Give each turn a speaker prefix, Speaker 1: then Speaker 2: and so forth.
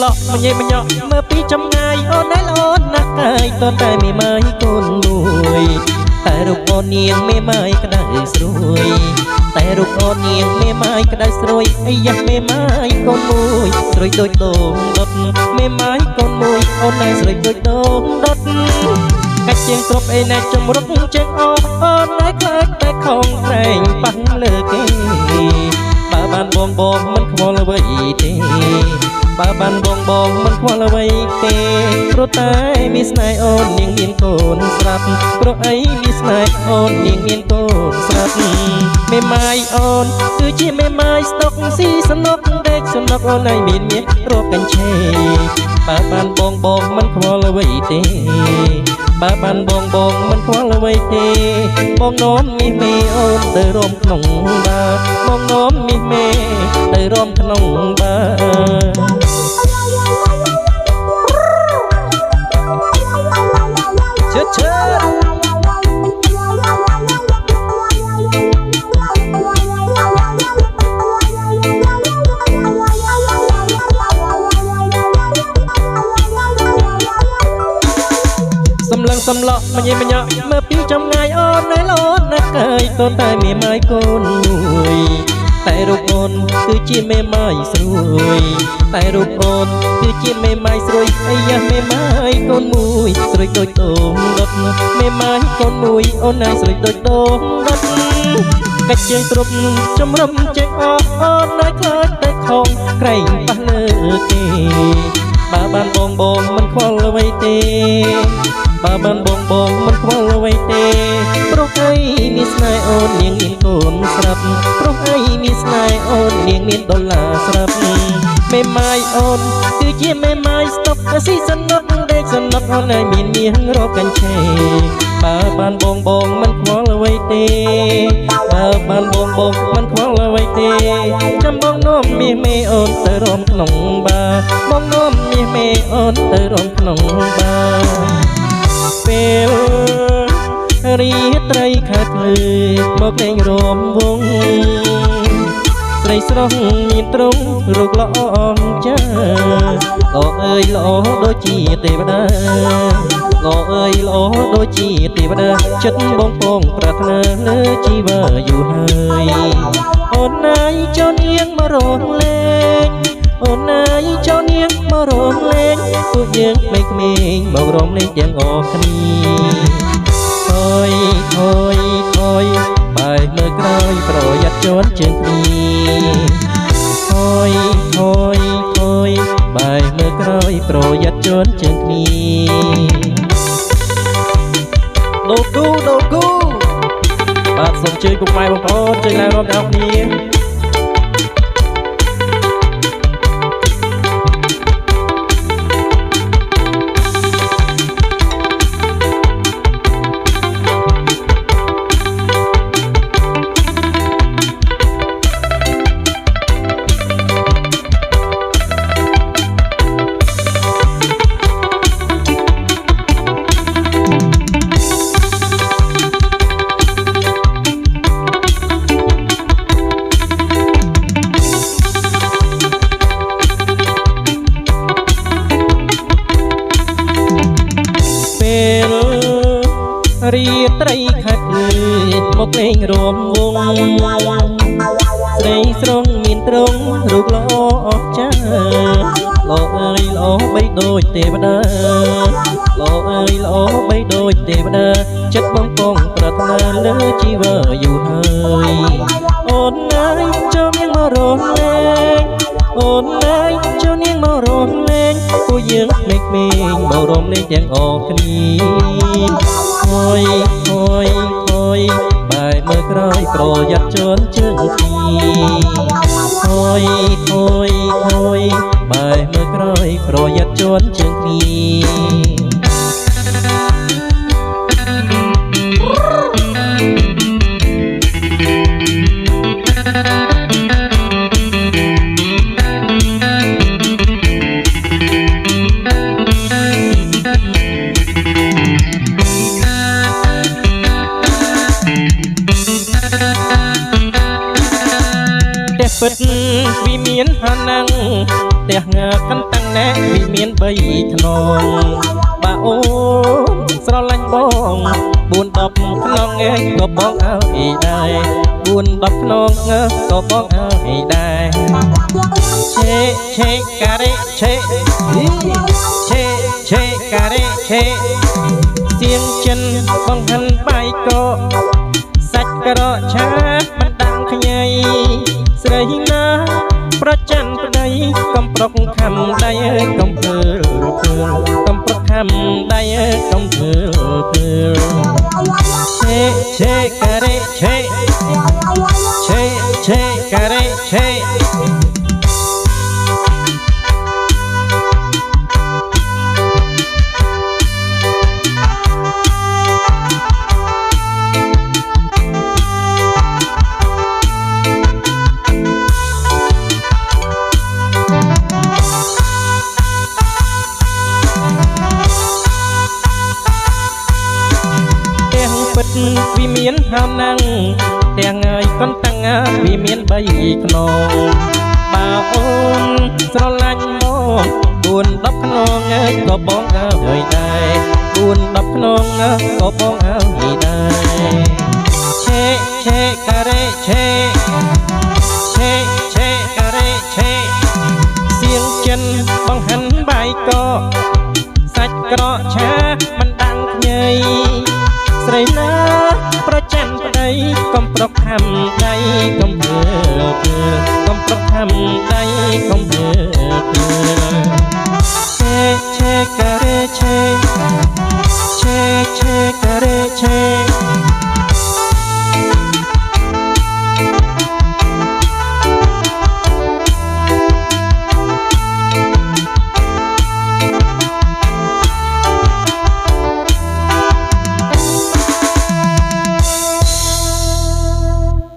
Speaker 1: ឡក់មញ៉េមញ៉ក់មើលពីចំងាយអូនណែអូនណាស់កាយតតែមេម៉ាយកូនមួយតែរូបអូននាងមេម៉ាយក្តៅស្រួយតែរូបអូននាងមេម៉ាយក្តៅស្រួយអីយ៉ាមេម៉ាយកូនមួយស្រួយដូចដូងដុតមេម៉ាយកូនមួយអូនណែស្រួយដូចដូងដុតកាច់ជាងទ្រពអីណែចំរុកជាងអូនណែខ្លាចតែខំក្រែងប៉ះលើគេបើបានបងមិនខ្វល់អ្វីទេបើបានបងមិនខ្វល់អ្វីទេព្រោះតែមានស្នេហ៍អូននាងមានកូនស្រាប់ព្រោះអីមានស្នេហ៍អូននាងមានកូនស្រាប់មេម៉ាយអូនគឺជាមេម៉ាយស្តុកស៊ីសនុកដេកសនុកអូនឲ្យមានមាសរកកញ្ឆេបើបានបងមិនខ្វល់អ្វីទេបើបានបងមិនខ្វល់អ្វីទេបងនោមមីមេអូនទៅរំក្នុងបាបងនោមមីមេទៅរំក្នុងបាឈើសំឡក់មញ៉េមញ៉ក់មើលពីចំងាយអូនណែអូនណាស់កាយតតែមេម៉ាយកូនមួយតែរូបអូនគឺជាមេម៉ាយស្រួយតែរូបអូនគឺជាមេម៉ាយស្រួយអីយ៉ាមេម៉ាយកូនមួយស្រួយដូចដូងដុតមេម៉ាយកូនមួយអូនណែស្រួយដូចដូងដុតកាច់ជាងទ្រពចំរំជាងអូនណែខ្លាចតែខំក្រែងប៉ះលើគេបើបានបងមិនខ្វល់អ្វីទេបើបានបងមិនខ្វល់អ្វីទេព្រោះអីមានស្នេហ៍អូននាងមានកូនស្រាប់ព្រោះអីមានស្នេហ៍អូននាងមានដុល្លារស្រាប់មេម៉ាយអូនគឺជាមេម៉ាយស្តុកស៊ីសនុកដេកសនុកអូនឲ្យមានមាសរកកញ្ឆេបើបានបងមិនខ្វល់អ្វីទេបើបានបងមិនខ្វល់អ្វីទេចាំបងនោមមាសមេអូនទៅរំក្នុងបាបងនោមមាសមេអូនទៅរំក្នុងបាពេលរីត្រីខាត់ភ្លឺមកលេងរំវងស្រីស្រស់មានទ្រង់រូបល្អចាល្អអើយល្អដូចជាទេវតាល្អអើយល្អដូចជាទេវតាចិត្តបងពងប្រាថ្នាលើជីវ៉ាយូរហើយអូនណាយចោលនាងមករំលែងអូនណាយចោលនាងមករំលែងពួកយើងក្មេងៗមករំលែងទាំងអស់គ្នាថយបែរមើលក្រោយប្រយ័ត្នជន់ជើងគ្នាថយបែរមើលក្រោយប្រយ័ត្នជន់ជើងគ្នាដូគូបាទសូមជើញពុកម៉ែបងប្អូនជើញឡើងរួមទាំងអស់គ្នារីត្រីខាត់ភ្លឺមកលេងរំវងស្រីស្រងមានទ្រង់រូបល្អអស្ចារ្យល្អអើយល្អបីដូចទេវតាល្អអើយល្អបីដូចទេវតាចិត្តបងពងប្រាថ្នាលើជីវ៉ាយូរហើយអូនណាយចូលនាងមករំលែងអូនណាយចូលនាងមករំលែងពួកយើងក្មេងៗមករំលែងទាំងអស់គ្នាថយបែរមើលក្រោយប្រយ័ត្នជន់ជើងគ្នាថយបែរមើលក្រោយប្រយ័ត្នជន់ជើងគ្នាពិតវិមានហានងផ្ទះងាកាន់តាំងណែ មាន3ខ្នងបើអូនស្រឡាញ់បង4 10ខ្នងឯងក៏បងឲ្យដែរ4 10ខ្នងក៏បងឲ្យដែរឆេឆេការ៉េឆេឆេឆេការ៉េឆេសៀងចិនបងហាន់បាយកោសាច់ក្រឆាមិនដាំងខ្ញីស្រីណាប្រច័នប្តីកំប្រុកខំដៃកំភើភើកំប្រុកខំដៃកំភើភើឆេឆេការ៉េឆេឆេឆេការ៉េឆេវាមានហើមណាំងទាំងហើយកូនតាំងវាមាន3ខ្នងបើអូនស្រឡាញ់មក4 10ខ្នងក៏បងឲ្យដែរ4 10ខ្នងក៏បងឲ្យដែរឆេឆេការ៉េឆេឆេឆេការ៉េឆេសៀងចិនបងហាន់បាយកោសាច់ក្រឆាមិនដាំងខ្ញីស្រីណាប្រច័នប្តីកំប្រុកខំដៃកំភើភើកំប្រុកខំដៃ